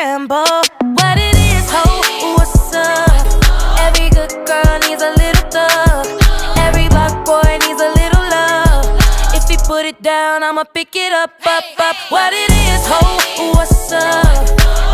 Rambo. What it is, ho, what's up? Every good girl needs a little thug. Every black boy needs a little love. If he put it down, I'ma pick it up, up, up. What it is, ho, what's up?